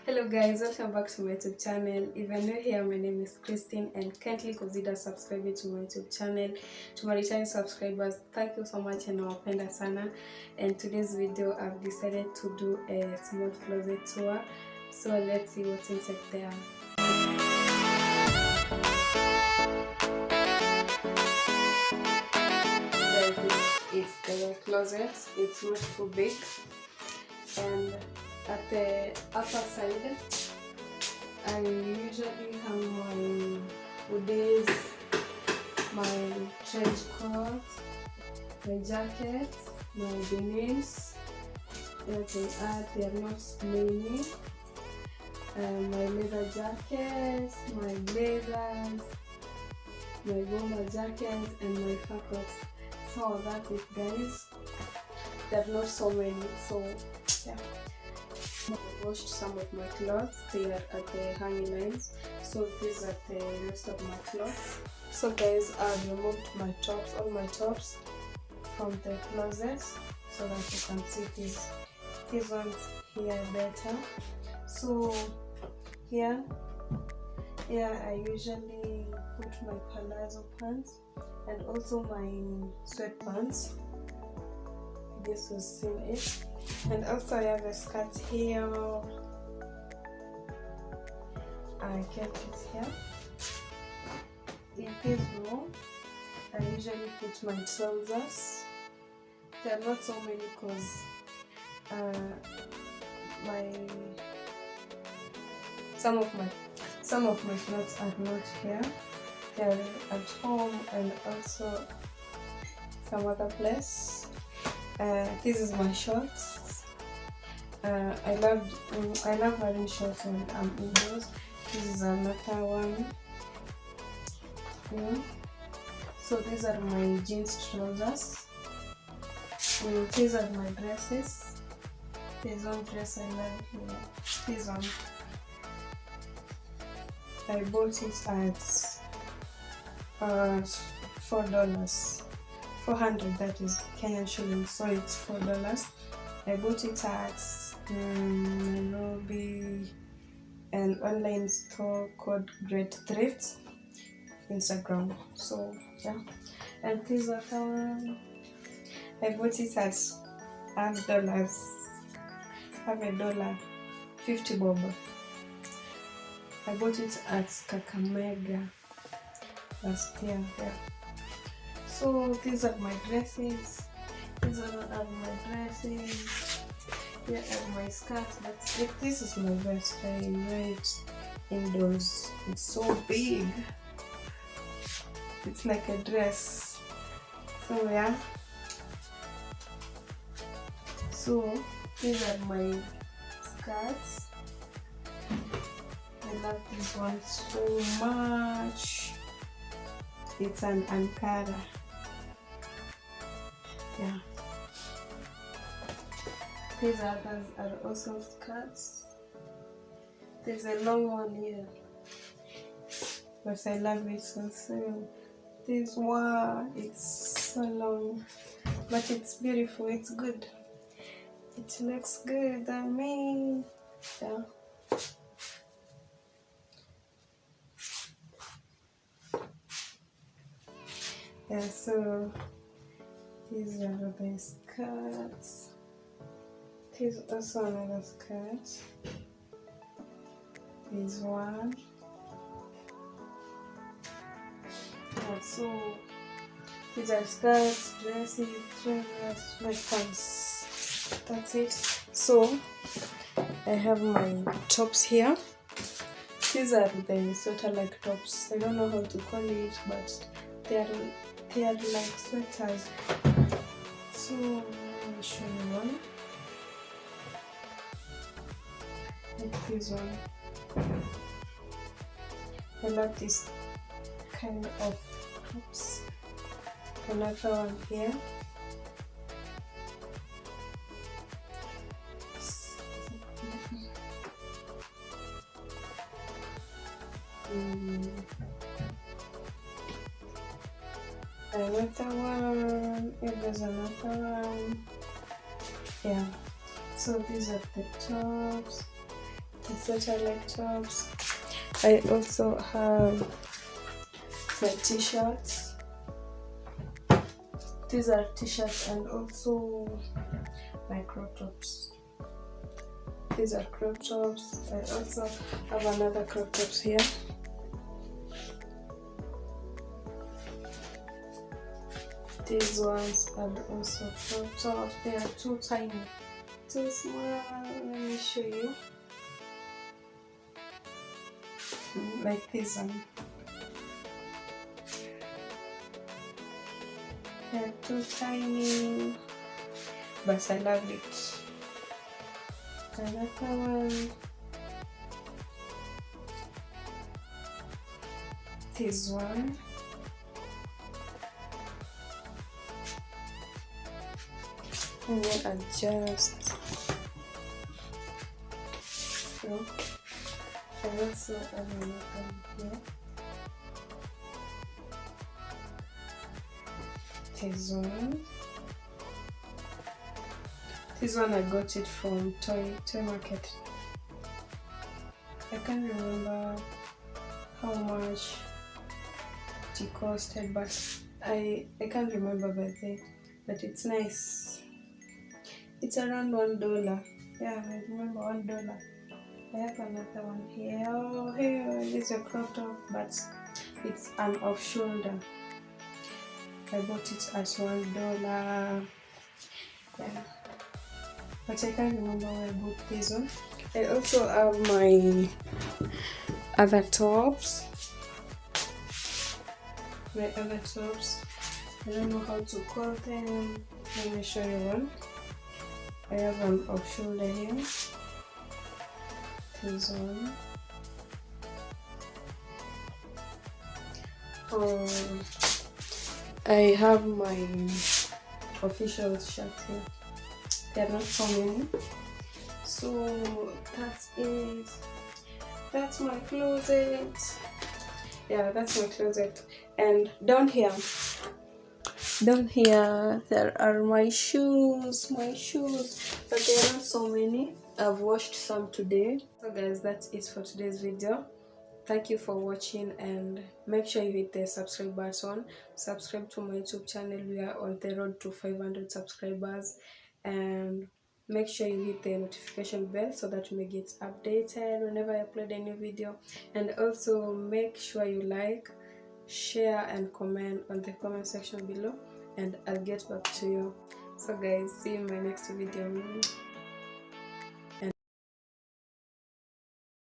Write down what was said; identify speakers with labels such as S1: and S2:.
S1: Hello guys, welcome back to my YouTube channel. If you're new here, my name is Christine and kindly consider subscribing to my YouTube channel. To my returning subscribers, thank you so much and nawapenda sana. And today's video I've decided to do a small closet tour. So let's see what's inside there. It's the closet. It's not too big, and at the upper side I usually have my hoodies, my trench coats, my jackets, my denims. They are not many. My leather jackets, my blazers, my bomber jackets, and my fur coats. So that's it, guys. There are not so many, so yeah. I washed some of my clothes. They are at the hanging lines, so these are the rest of my clothes. So guys, I've removed my tops, all my tops from the closet so that you can see these ones here better. So here I usually put my palazzo pants and also my sweatpants. This was seen it. And also I have a skirt here. I kept it here. In this row, I usually put my trousers. There are not so many because some of my clothes are not here. They are at home and also some other place. This is my shorts. I love wearing shorts when I'm indoors. This is another one. So these are my jeans trousers. These are my dresses. There's one dress I love here. This one. I bought it at $4. 400, that is Kenyan shillings, so it's $4. I bought it at Nairobi, an online store called Great Thrift, Instagram. So yeah, and these are I bought it at $50, 50 bob. I bought it at Kakamega last year. Yeah. So these are my dresses. These are my dresses. Here are my skirts. That's it. This is my vest. I wear it indoors. It's so big. It's like a dress. So yeah. So these are my skirts. I love this one so much. It's an Ankara. Yeah. These others are also skirts. There's a long one here, but I love it so. This one, it's so long, but it's beautiful. It's good. It looks good on me. Yeah. Yeah, so these are the skirts. There's also another skirt. There's one. Yeah, so these are skirts, dresses, trousers, my pants. That's it. So I have my tops here. These are the sort of like tops. I don't know how to call it, but they are like sweaters. So let me show you one. Like this one. I love this kind of tops. Another one here. Another one. If there's another one. Yeah. So these are the tops. etc. like tops. I also have my t-shirts. These are t-shirts and also my crop tops. These are crop tops. I also have another crop tops here. These ones are also crop tops. They are too tiny, too small. Let me show you. Like this one. They're too tiny, but I love it. Another one. This one. And then adjust. So I also have another one here. This one. This one I got it from toy market. I can't remember how much it costed, but I can't remember by then. But it's nice. It's around $1. Yeah, I remember $1. I have another one here. Oh, here is a crop top, but it's an off shoulder. I bought it at $1. Yeah, but I can't remember where I bought this one. I also have my other tops. I don't know how to call them. Let me show you one. I have an off shoulder here. This one. I have my official shirts here. There are not so many. So that's my closet. Yeah, that's my closet. And down here there are my shoes, but there are not so many. I've washed some today. So guys, that's it for today's video. Thank you for watching, and make sure you hit the subscribe button. Subscribe to my YouTube channel. We are on the road to 500 subscribers, and make sure you hit the notification bell so that you may get updated whenever I upload a new video. And also make sure you like, share and comment on the comment section below, and I'll get back to you. So guys, see you in my next video.